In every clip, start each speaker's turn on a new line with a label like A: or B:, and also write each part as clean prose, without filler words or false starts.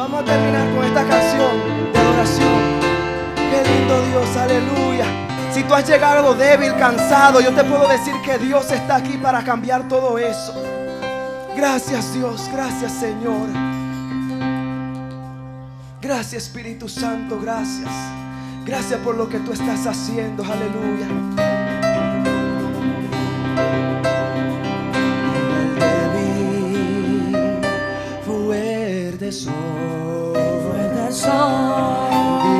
A: Vamos a terminar con esta canción de adoración. Qué lindo Dios, aleluya. Si tú has llegado débil, cansado, yo te puedo decir que Dios está aquí para cambiar todo eso. Gracias Dios, gracias Señor. Gracias Espíritu Santo, gracias. Gracias por lo que tú estás haciendo, aleluya. Fuerte soy,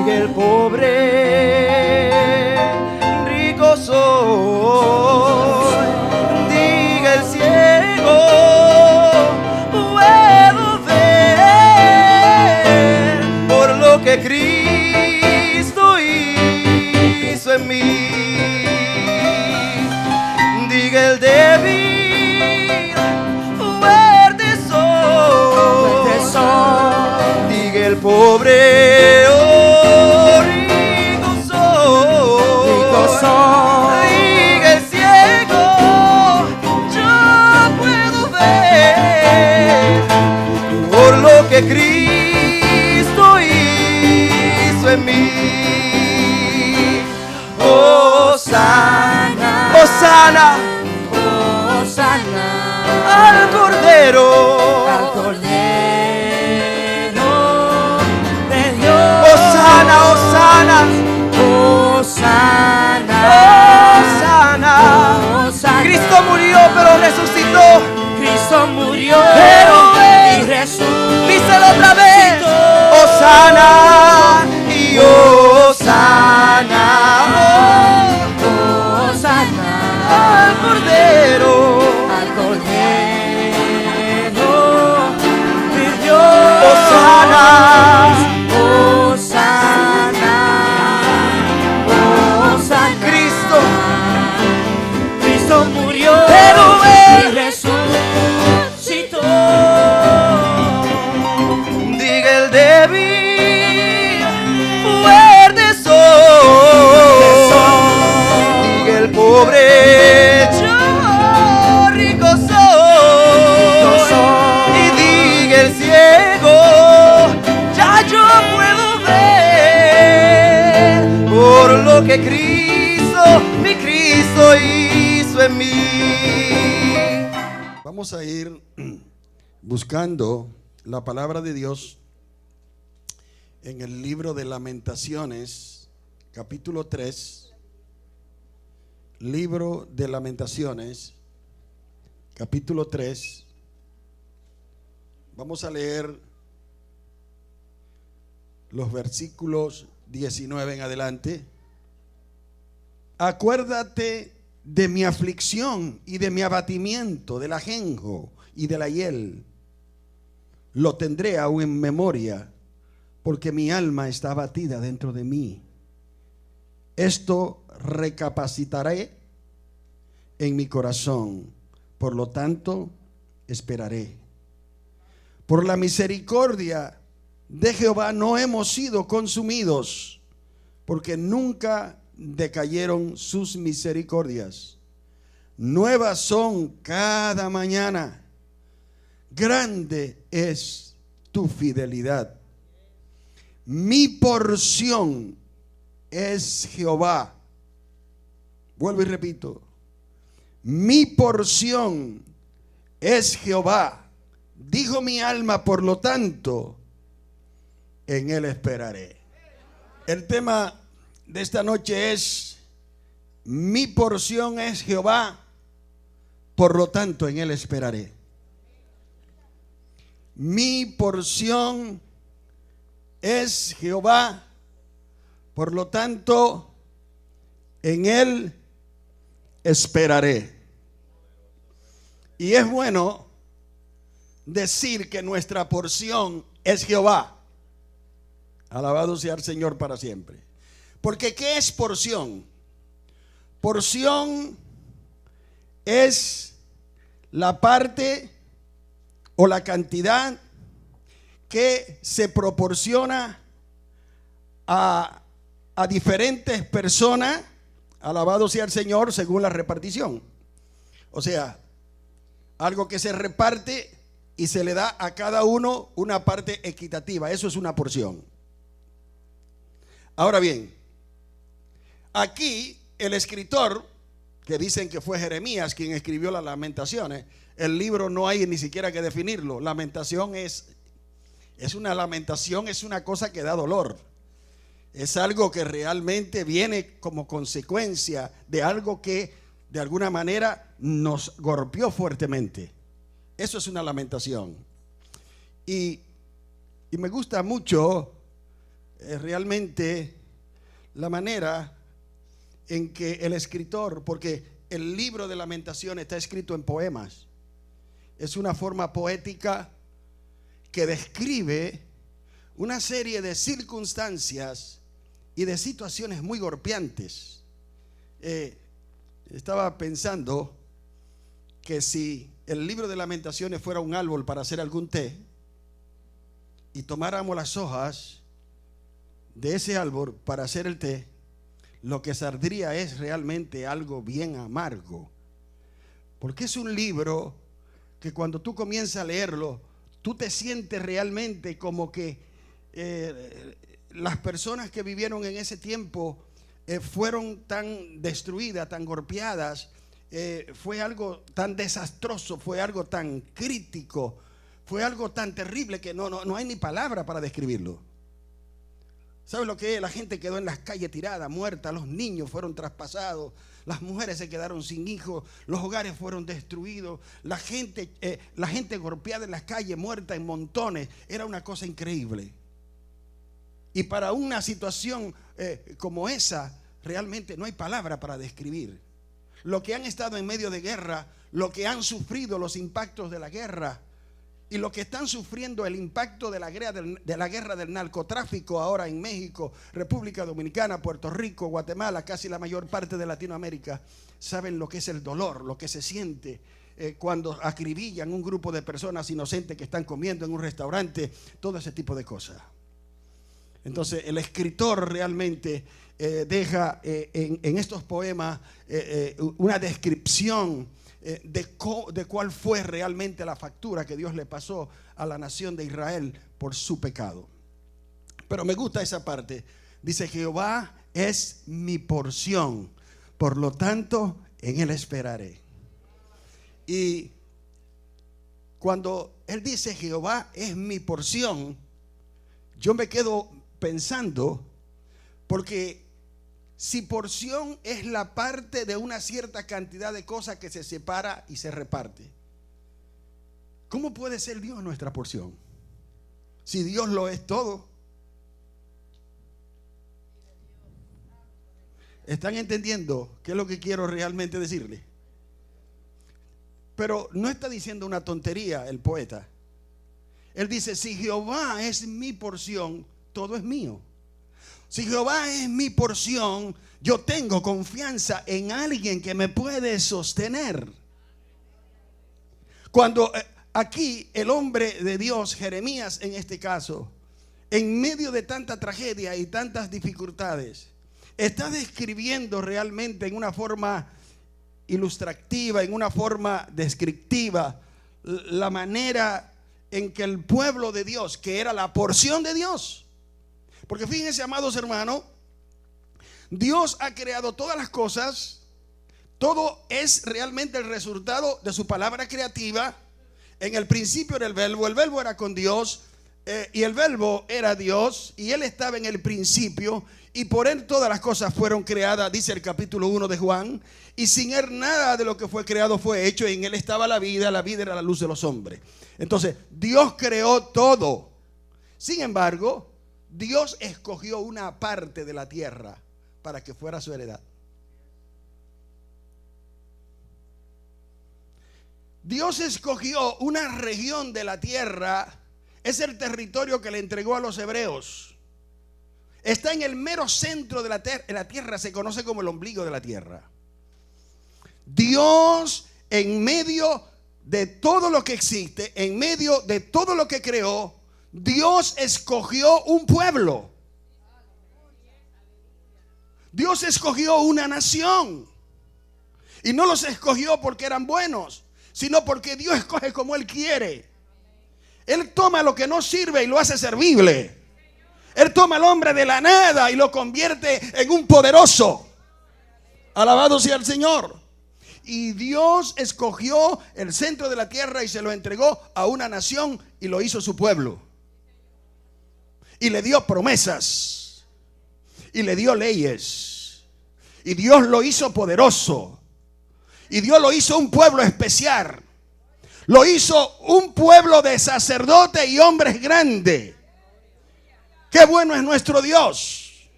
A: diga el pobre, rico soy, diga el ciego, puedo ver por lo que Cristo hizo en mí. Diga el débil, fuerte soy, diga el pobre, oh, rico soy, diga el ciego, yo puedo ver por lo que Cristo hizo en mí. Hosana, Hosana,
B: Hosana
A: al Cordero,
B: de Dios.
A: Hosana, Hosana,
B: Hosana,
A: Hosana.
B: Hosana.
A: Cristo murió pero resucitó.
B: Cristo murió
A: Pero
B: y resucitó.
A: díselo otra vez. Hosana y Hosana,
B: Hosana
A: al Cordero,
B: al Cordero de Dios.
A: Hosana,
B: Hosana, Hosana. Cristo murió
A: pero
B: y resucitó.
A: diga el débil, fuerte soy, diga el pobre, yo rico soy, y diga el ciego, ya yo puedo ver por lo que Cristo, mi Cristo hizo en mí.
C: Vamos a ir buscando la palabra de Dios en el libro de Lamentaciones, capítulo 3. Libro de Lamentaciones, capítulo 3. Vamos a leer los versículos 19 en adelante. Acuérdate de mi aflicción y de mi abatimiento, del ajenjo y de la hiel. Lo tendré aún en memoria, porque mi alma está abatida dentro de mí. Esto recapacitaré en mi corazón, por lo tanto esperaré. Por la misericordia de Jehová no hemos sido consumidos, porque nunca decayeron sus misericordias. Nuevas son cada mañana. Grande es tu fidelidad. Mi porción es Jehová. Vuelvo y repito. Mi porción es Jehová. Dijo mi alma, por lo tanto, en él esperaré. El tema de esta noche es: mi porción es Jehová, por lo tanto en él esperaré. Mi porción es Jehová, por lo tanto en él esperaré. Y es bueno decir que nuestra porción es Jehová. Alabado sea el Señor para siempre. Porque ¿qué es porción? Porción es la parte o la cantidad que se proporciona a diferentes personas, alabado sea el Señor, según la repartición. O sea, algo que se reparte y se le da a cada uno una parte equitativa. Eso es una porción. Ahora bien, aquí el escritor, que dicen que fue Jeremías quien escribió las Lamentaciones, el libro no hay ni siquiera que definirlo. Lamentación es una lamentación, es una cosa que da dolor. Es algo que realmente viene como consecuencia de algo que de alguna manera nos golpeó fuertemente. Eso es una lamentación. Y me gusta mucho realmente la manera en que el escritor, porque el libro de Lamentaciones está escrito en poemas, es una forma poética que describe una serie de circunstancias y de situaciones muy golpeantes. Estaba pensando que si el libro de Lamentaciones fuera un árbol para hacer algún té y tomáramos las hojas de ese árbol para hacer el té, lo que saldría es realmente algo bien amargo, porque es un libro que cuando tú comienzas a leerlo, tú te sientes realmente como que las personas que vivieron en ese tiempo fueron tan destruidas, tan golpeadas, fue algo tan desastroso, fue algo tan crítico, fue algo tan terrible que no hay ni palabra para describirlo. ¿Sabe lo que es? La gente quedó en las calles tirada, muerta, los niños fueron traspasados, las mujeres se quedaron sin hijos, los hogares fueron destruidos, la gente golpeada en las calles, muerta en montones. Era una cosa increíble. Y para una situación como esa, realmente no hay palabra para describir lo que han estado en medio de guerra, lo que han sufrido los impactos de la guerra y lo que están sufriendo el impacto de la guerra del narcotráfico ahora en México, República Dominicana, Puerto Rico, Guatemala, casi la mayor parte de Latinoamérica. Saben lo que es el dolor, lo que se siente cuando acribillan un grupo de personas inocentes que están comiendo en un restaurante, todo ese tipo de cosas. Entonces el escritor realmente deja en estos poemas una descripción de cuál fue realmente la factura que Dios le pasó a la nación de Israel por su pecado. Pero me gusta esa parte. Dice: Jehová es mi porción, por lo tanto en él esperaré. Y cuando él dice Jehová es mi porción, yo me quedo pensando, porque si porción es la parte de una cierta cantidad de cosas que se separa y se reparte, ¿cómo puede ser Dios nuestra porción? Si Dios lo es todo. ¿Están entendiendo qué es lo que quiero realmente decirle? Pero no está diciendo una tontería el poeta. Él dice: si Jehová es mi porción, todo es mío. Si Jehová es mi porción, yo tengo confianza en alguien que me puede sostener. Cuando aquí el hombre de Dios, Jeremías en este caso, en medio de tanta tragedia y tantas dificultades, está describiendo realmente en una forma ilustrativa, en una forma descriptiva, la manera en que el pueblo de Dios, que era la porción de Dios, porque fíjense, amados hermanos, Dios ha creado todas las cosas, todo es realmente el resultado de su palabra creativa. En el principio era el verbo era con Dios, y el verbo era Dios, y él estaba en el principio, y por él todas las cosas fueron creadas, dice el capítulo 1 de Juan, y sin él nada de lo que fue creado fue hecho, y en él estaba la vida era la luz de los hombres. Entonces Dios creó todo. Sin embargo, Dios escogió una parte de la tierra para que fuera su heredad. Dios escogió una región de la tierra. Es el territorio que le entregó a los hebreos. Está en el mero centro de la tierra, se conoce como el ombligo de la tierra. Dios, en medio de todo lo que existe, en medio de todo lo que creó, Dios escogió un pueblo. Dios escogió una nación. Y no los escogió porque eran buenos, sino porque Dios escoge como Él quiere. Él toma lo que no sirve y lo hace servible. Él toma al hombre de la nada y lo convierte en un poderoso. Alabado sea el Señor. Y Dios escogió el centro de la tierra y se lo entregó a una nación y lo hizo su pueblo. Y le dio promesas. Y le dio leyes. Y Dios lo hizo poderoso. Y Dios lo hizo un pueblo especial. Lo hizo un pueblo de sacerdotes y hombres grandes. Qué bueno es nuestro Dios.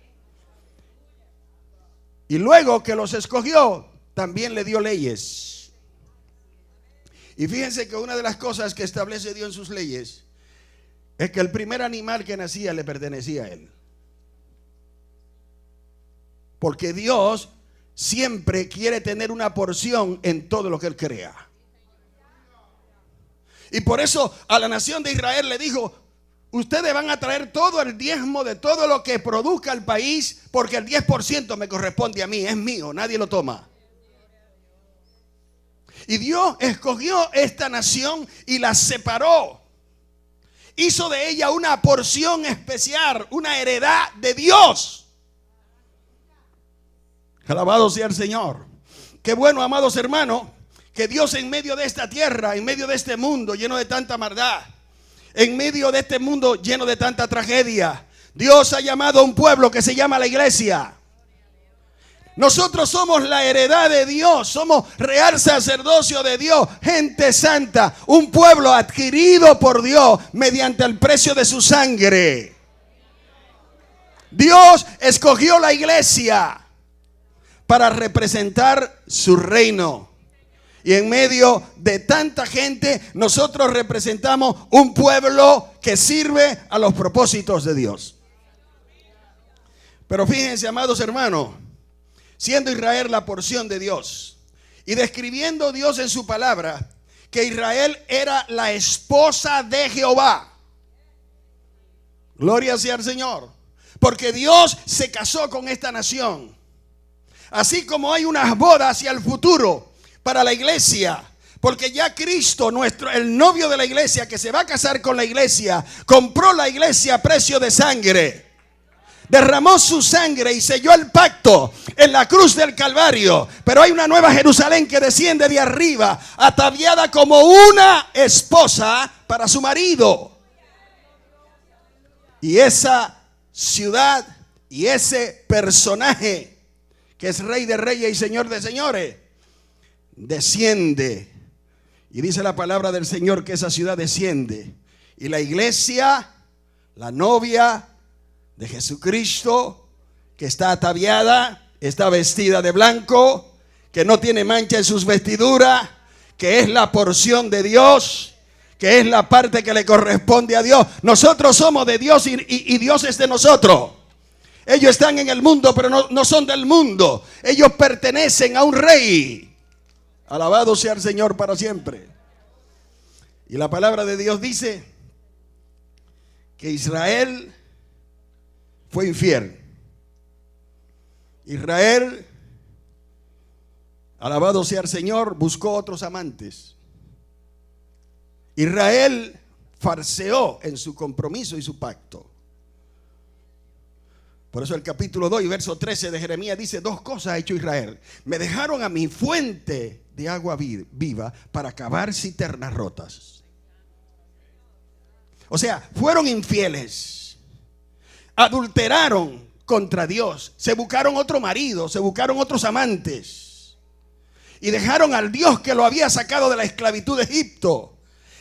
C: Y luego que los escogió, también le dio leyes. Y fíjense que una de las cosas que establece Dios en sus leyes es que el primer animal que nacía le pertenecía a Él. Porque Dios siempre quiere tener una porción en todo lo que Él crea. Y por eso a la nación de Israel le dijo: ustedes van a traer todo el diezmo de todo lo que produzca el país, porque el 10% me corresponde a mí, es mío, nadie lo toma. Y Dios escogió esta nación y la separó. Hizo de ella una porción especial, una heredad de Dios. Alabado sea el Señor. Qué bueno, amados hermanos, que Dios en medio de esta tierra, en medio de este mundo lleno de tanta maldad, en medio de este mundo lleno de tanta tragedia, Dios ha llamado a un pueblo que se llama la iglesia. Nosotros somos la heredad de Dios, somos real sacerdocio de Dios, gente santa, un pueblo adquirido por Dios mediante el precio de su sangre. Dios escogió la iglesia para representar su reino. Y en medio de tanta gente, nosotros representamos un pueblo que sirve a los propósitos de Dios. Pero fíjense, amados hermanos, siendo Israel la porción de Dios y describiendo Dios en su palabra que Israel era la esposa de Jehová. Gloria sea al Señor. Porque Dios se casó con esta nación. Así como hay unas bodas hacia el futuro para la iglesia, porque ya Cristo, el novio de la iglesia, que se va a casar con la iglesia, compró la iglesia a precio de sangre, derramó su sangre y selló el pacto en la cruz del Calvario. Pero hay una nueva Jerusalén que desciende de arriba, ataviada como una esposa para su marido. Y esa ciudad y ese personaje que es Rey de Reyes y Señor de Señores, desciende. Y dice la palabra del Señor que esa ciudad desciende. Y la iglesia, la novia de Jesucristo, que está ataviada, está vestida de blanco, que no tiene mancha en sus vestiduras, que es la porción de Dios, que es la parte que le corresponde a Dios. Nosotros somos de Dios y Dios es de nosotros. Ellos están en el mundo, pero no son del mundo. Ellos pertenecen a un rey. Alabado sea el Señor para siempre. Y la palabra de Dios dice que Israel fue infiel. Israel, alabado sea el Señor, buscó otros amantes. Israel farseó en su compromiso y su pacto. Por eso el capítulo 2 y verso 13 de Jeremías dice: dos cosas ha hecho Israel. Me dejaron a mi fuente de agua viva para cavar cisternas rotas. O sea, fueron infieles, adulteraron contra Dios, se buscaron otro marido, se buscaron otros amantes y dejaron al Dios que lo había sacado de la esclavitud de Egipto.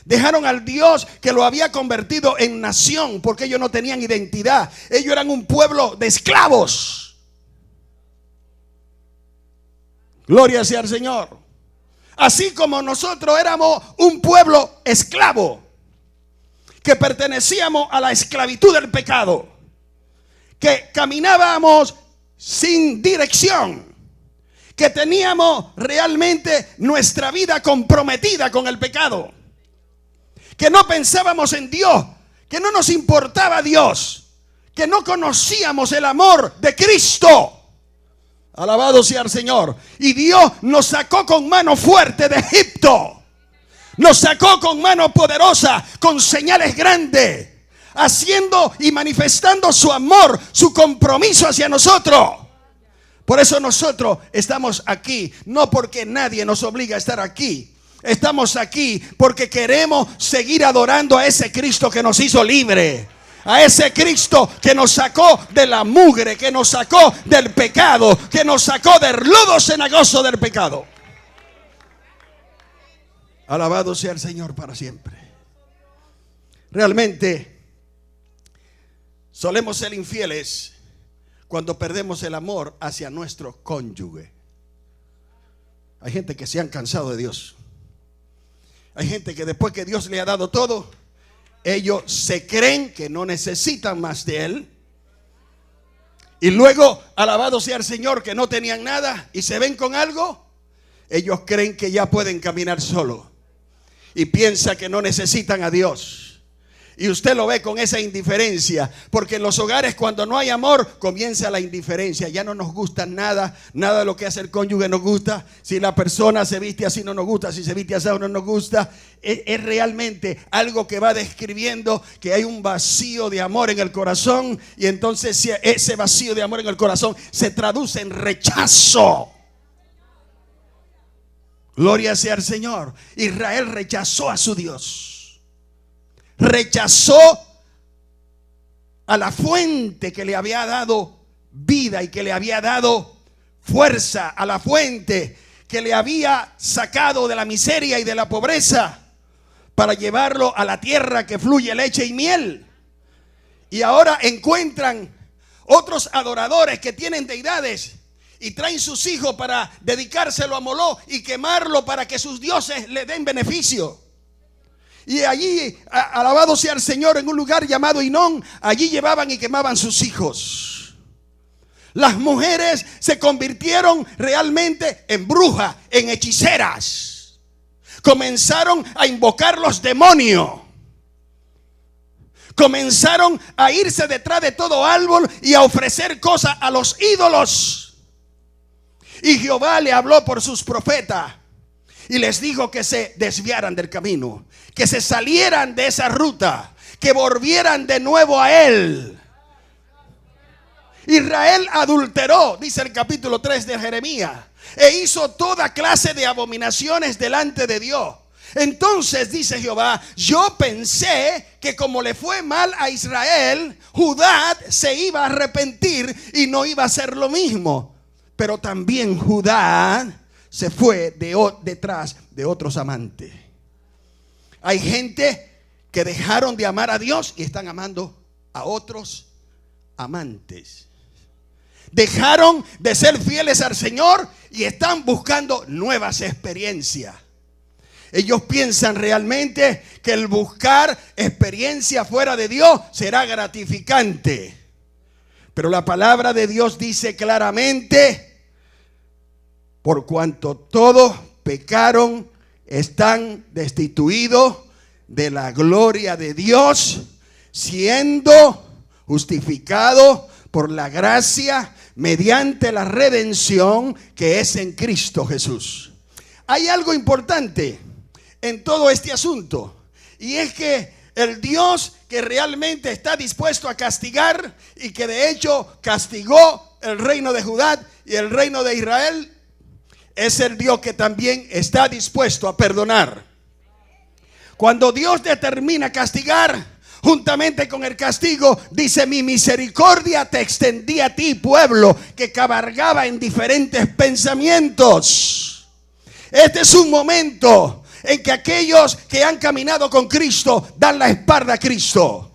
C: Dejaron al Dios que lo había convertido en nación, porque ellos no tenían identidad. Ellos eran un pueblo de esclavos. Gloria sea al Señor. Así como nosotros éramos un pueblo esclavo, que pertenecíamos a la esclavitud del pecado, que caminábamos sin dirección, que teníamos realmente nuestra vida comprometida con el pecado, que no pensábamos en Dios, que no nos importaba Dios, que no conocíamos el amor de Cristo. Alabado sea el Señor. Y Dios nos sacó con mano fuerte de Egipto. Nos sacó con mano poderosa, con señales grandes, haciendo y manifestando su amor, su compromiso hacia nosotros. Por eso nosotros estamos aquí, no porque nadie nos obliga a estar aquí. Estamos aquí porque queremos seguir adorando a ese Cristo que nos hizo libre. A ese Cristo que nos sacó de la mugre, que nos sacó del pecado, que nos sacó del lodo cenagoso del pecado. Alabado sea el Señor para siempre. Realmente solemos ser infieles cuando perdemos el amor hacia nuestro cónyuge. Hay gente que se han cansado de Dios. Hay gente que después que Dios le ha dado todo, ellos se creen que no necesitan más de Él. Y luego, alabado sea el Señor, que no tenían nada y se ven con algo, ellos creen que ya pueden caminar solo. Y piensa que no necesitan a Dios. Y usted lo ve con esa indiferencia, porque en los hogares cuando no hay amor comienza la indiferencia. Ya no nos gusta nada, nada de lo que hace el cónyuge nos gusta. Si la persona se viste así no nos gusta, si se viste así no nos gusta. Es realmente algo que va describiendo que hay un vacío de amor en el corazón. Y entonces si ese vacío de amor en el corazón se traduce en rechazo. Gloria sea al Señor. Israel rechazó a su Dios. Rechazó a la fuente que le había dado vida y que le había dado fuerza, a la fuente que le había sacado de la miseria y de la pobreza para llevarlo a la tierra que fluye leche y miel. Y ahora encuentran otros adoradores que tienen deidades y traen sus hijos para dedicárselo a Moló y quemarlo para que sus dioses le den beneficio. Y allí, alabado sea el Señor, en un lugar llamado Hinón, allí llevaban y quemaban sus hijos. Las mujeres se convirtieron realmente en brujas, en hechiceras. Comenzaron a invocar los demonios. Comenzaron a irse detrás de todo árbol y a ofrecer cosas a los ídolos. Y Jehová le habló por sus profetas y les dijo que se desviaran del camino, que se salieran de esa ruta, que volvieran de nuevo a Él. Israel adulteró, dice el capítulo 3 de Jeremías, e hizo toda clase de abominaciones delante de Dios. Entonces dice Jehová, yo pensé que como le fue mal a Israel, Judá se iba a arrepentir y no iba a hacer lo mismo. Pero también Judá se fue detrás de otros amantes. Hay gente que dejaron de amar a Dios y están amando a otros amantes. Dejaron de ser fieles al Señor y están buscando nuevas experiencias. Ellos piensan realmente que el buscar experiencia fuera de Dios será gratificante. Pero la palabra de Dios dice claramente: por cuanto todos pecaron, están destituidos de la gloria de Dios, siendo justificados por la gracia mediante la redención que es en Cristo Jesús. Hay algo importante en todo este asunto, y es que el Dios que realmente está dispuesto a castigar y que de hecho castigó el reino de Judá y el reino de Israel, es el Dios que también está dispuesto a perdonar. Cuando Dios determina castigar, juntamente con el castigo, dice: mi misericordia te extendí a ti, pueblo que cabalgaba en diferentes pensamientos. Este es un momento en que aquellos que han caminado con Cristo dan la espalda a Cristo.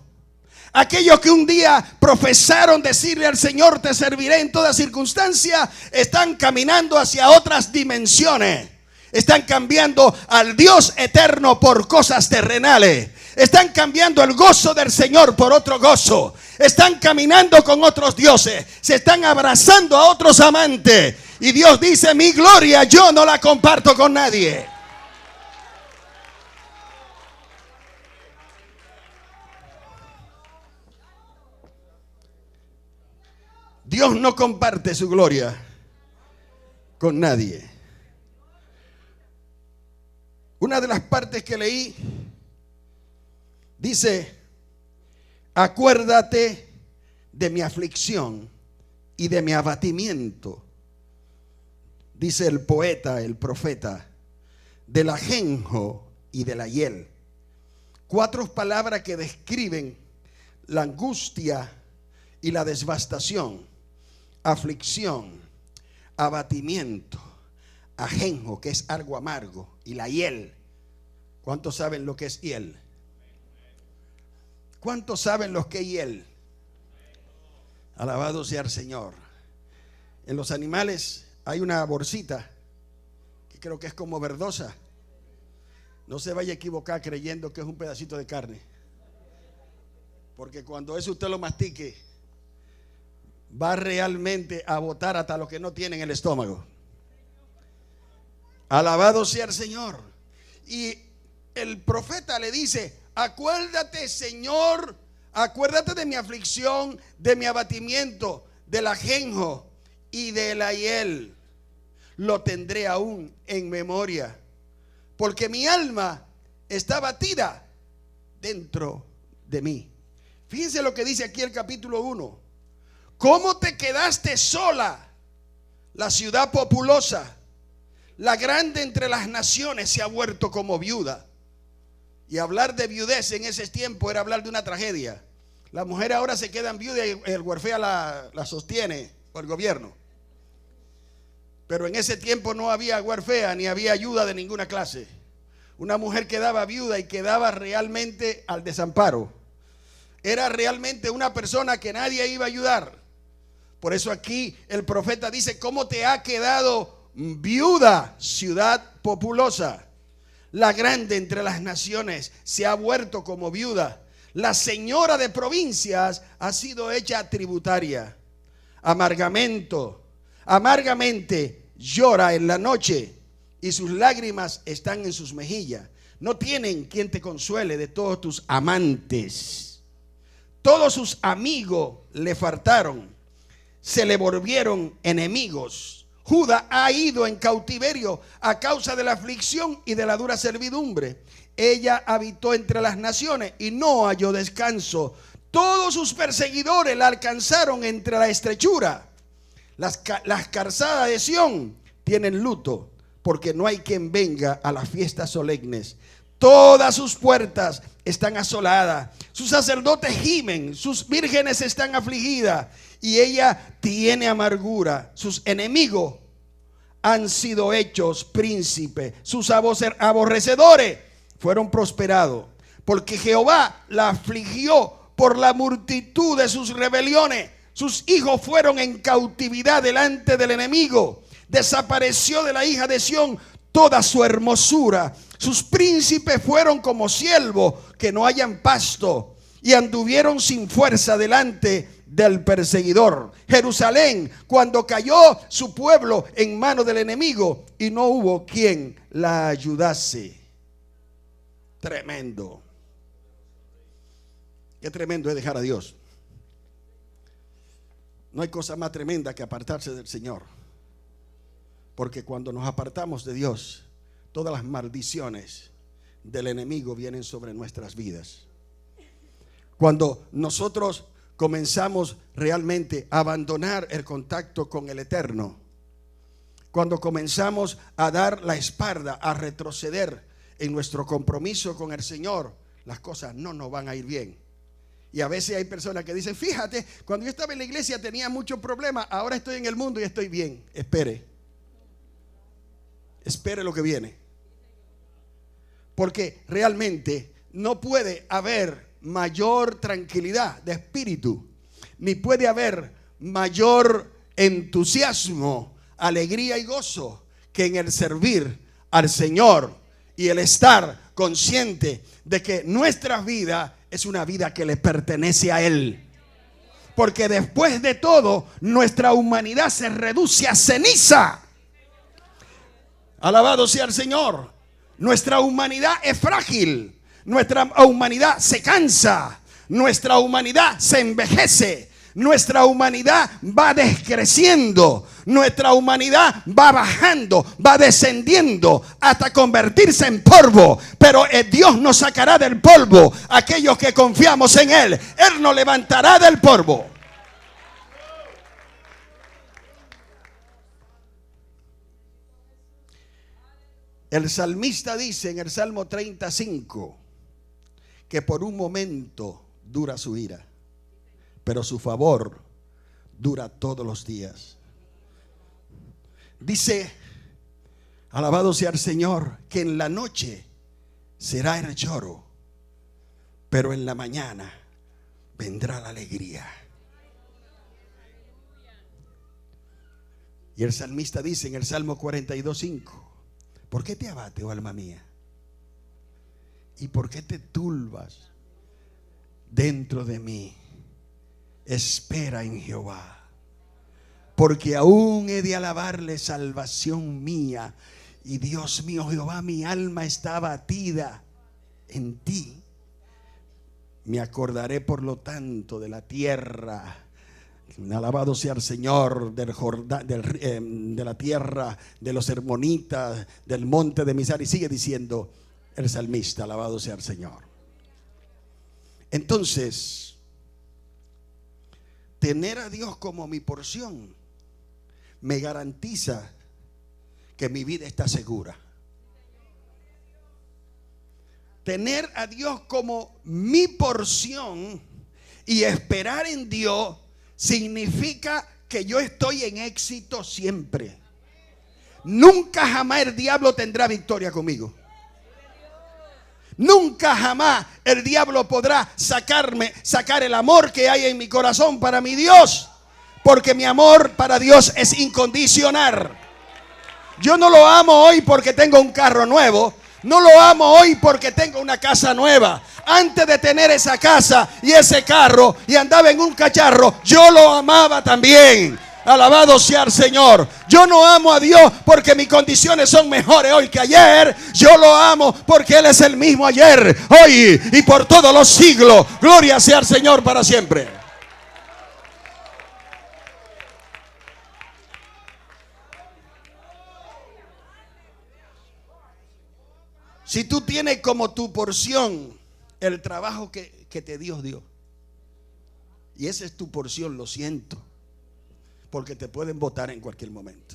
C: Aquellos que un día profesaron decirle al Señor: te serviré en toda circunstancia, están caminando hacia otras dimensiones. Están cambiando al Dios eterno por cosas terrenales. Están cambiando el gozo del Señor por otro gozo. Están caminando con otros dioses. Se están abrazando a otros amantes. Y Dios dice: mi gloria yo no la comparto con nadie. Dios no comparte su gloria con nadie. Una de las partes que leí dice: acuérdate de mi aflicción y de mi abatimiento, dice el poeta, el profeta, del ajenjo y de la hiel. 4 palabras que describen la angustia y la devastación: aflicción, abatimiento, ajenjo, que es algo amargo, y la hiel. ¿Cuántos saben lo que es hiel? ¿Cuántos saben lo que es hiel? Alabado sea el Señor. En los animales hay una bolsita que creo que es como verdosa. No se vaya a equivocar creyendo que es un pedacito de carne, porque cuando eso usted lo mastique, va realmente a botar hasta lo que no tiene en el estómago. Alabado sea el Señor. Y el profeta le dice: acuérdate, Señor, acuérdate de mi aflicción, de mi abatimiento, del ajenjo y de la hiel. Lo tendré aún en memoria, porque mi alma está batida dentro de mí. Fíjense lo que dice aquí el capítulo 1. ¿Cómo te quedaste sola, la ciudad populosa? La grande entre las naciones se ha vuelto como viuda. Y hablar de viudez en ese tiempo era hablar de una tragedia. Las mujeres ahora se quedan viudas y el huérfea la sostiene por el gobierno. Pero en ese tiempo no había huérfea ni había ayuda de ninguna clase. Una mujer quedaba viuda y quedaba realmente al desamparo. Era realmente una persona que nadie iba a ayudar. Por eso aquí el profeta dice: ¿cómo te ha quedado viuda, ciudad populosa? La grande entre las naciones se ha vuelto como viuda. La señora de provincias ha sido hecha tributaria. Amargamente llora en la noche, y sus lágrimas están en sus mejillas. No tienen quien te consuele de todos tus amantes. Todos sus amigos le faltaron, se le volvieron enemigos. Judá ha ido en cautiverio a causa de la aflicción y de la dura servidumbre. Ella habitó entre las naciones y no halló descanso. Todos sus perseguidores la alcanzaron entre la estrechura. Las calzadas de Sión tienen luto, porque no hay quien venga a las fiestas solemnes. Todas sus puertas están asoladas, sus sacerdotes gimen, sus vírgenes están afligidas, y ella tiene amargura. Sus enemigos han sido hechos príncipes, sus aborrecedores fueron prosperados, porque Jehová la afligió por la multitud de sus rebeliones. Sus hijos fueron en cautividad delante del enemigo. Desapareció de la hija de Sión toda su hermosura. Sus príncipes fueron como siervos que no hallan pasto, y anduvieron sin fuerza delante del perseguidor. Jerusalén, cuando cayó su pueblo en manos del enemigo, y no hubo quien la ayudase. Tremendo. Qué tremendo es dejar a Dios. No hay cosa más tremenda que apartarse del Señor, porque cuando nos apartamos de Dios, todas las maldiciones del enemigo vienen sobre nuestras vidas. Cuando nosotros comenzamos realmente a abandonar el contacto con el Eterno, cuando comenzamos a dar la espalda, a retroceder en nuestro compromiso con el Señor, las cosas no nos van a ir bien. Y a veces hay personas que dicen: fíjate, cuando yo estaba en la iglesia tenía muchos problemas, ahora estoy en el mundo y estoy bien. Espere lo que viene, porque realmente no puede haber mayor tranquilidad de espíritu, ni puede haber mayor entusiasmo, alegría y gozo que en el servir al Señor y el estar consciente de que nuestra vida es una vida que le pertenece a Él. Porque después de todo, nuestra humanidad se reduce a ceniza. Alabado sea el Señor. Nuestra humanidad es frágil. Nuestra humanidad se cansa. Nuestra humanidad se envejece. nuestra humanidad va descreciendo, nuestra humanidad va bajando, va descendiendo hasta convertirse en polvo. Pero Dios nos sacará del polvo aquellos que confiamos en Él. Él nos levantará del polvo. El salmista dice en el Salmo 35 que por un momento dura su ira, pero su favor dura todos los días. Dice, alabado sea el Señor, que en la noche será el lloro, pero en la mañana vendrá la alegría. Y el salmista dice en el Salmo 42:5, ¿por qué te abates, oh alma mía? ¿Y por qué te turbas dentro de mí? Espera en Jehová, porque aún he de alabarle, salvación mía. Y Dios mío, Jehová, mi alma está abatida en ti. Me acordaré por lo tanto de la tierra. Alabado sea el Señor del Jordán, de la tierra de los hermonitas, del monte de Misar. Y sigue diciendo el salmista, alabado sea el Señor. Entonces, tener a Dios como mi porción me garantiza que mi vida está segura. Tener a Dios como mi porción y esperar en Dios significa que yo estoy en éxito siempre. Nunca jamás el diablo tendrá victoria conmigo. Nunca jamás el diablo podrá sacar el amor que hay en mi corazón para mi Dios, porque mi amor para Dios es incondicional. Yo no lo amo hoy porque tengo un carro nuevo. No lo amo hoy porque tengo una casa nueva. Antes de tener esa casa y ese carro y andaba en un cacharro, yo lo amaba también. Alabado sea el Señor. Yo no amo a Dios porque mis condiciones son mejores hoy que ayer. Yo lo amo porque Él es el mismo ayer, hoy y por todos los siglos. Gloria sea al Señor para siempre. Si tú tienes como tu porción el trabajo que te Dios dio, y esa es tu porción, lo siento, porque te pueden votar en cualquier momento.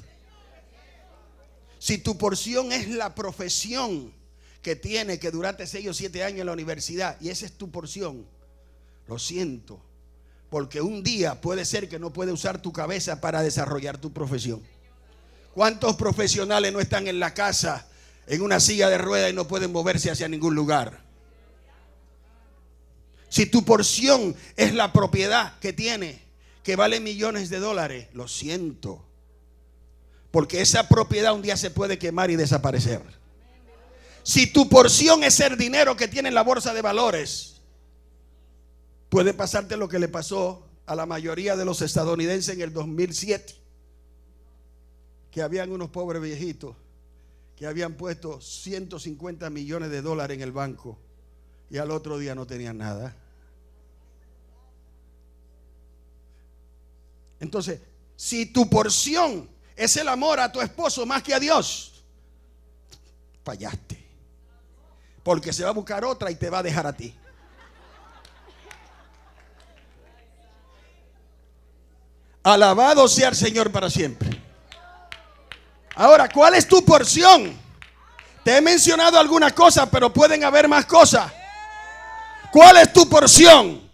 C: Si tu porción es la profesión que tienes, que duraste 6 o 7 años en la universidad, y esa es tu porción, lo siento, porque un día puede ser que no puedes usar tu cabeza para desarrollar tu profesión. ¿Cuántos profesionales no están en la casa en una silla de ruedas y no pueden moverse hacia ningún lugar? Si tu porción es la propiedad que tiene, que vale millones de dólares, lo siento, porque esa propiedad un día se puede quemar y desaparecer. Si tu porción es el dinero que tiene en la bolsa de valores, puede pasarte lo que le pasó a la mayoría de los estadounidenses en el 2007, que habían unos pobres viejitos que habían puesto 150 millones de dólares en el banco y al otro día no tenían nada. Entonces, si tu porción es el amor a tu esposo más que a Dios, fallaste, porque se va a buscar otra y te va a dejar a ti. Alabado sea el Señor para siempre. Ahora, ¿cuál es tu porción? Te he mencionado algunas cosas, pero pueden haber más cosas. ¿Cuál es tu porción?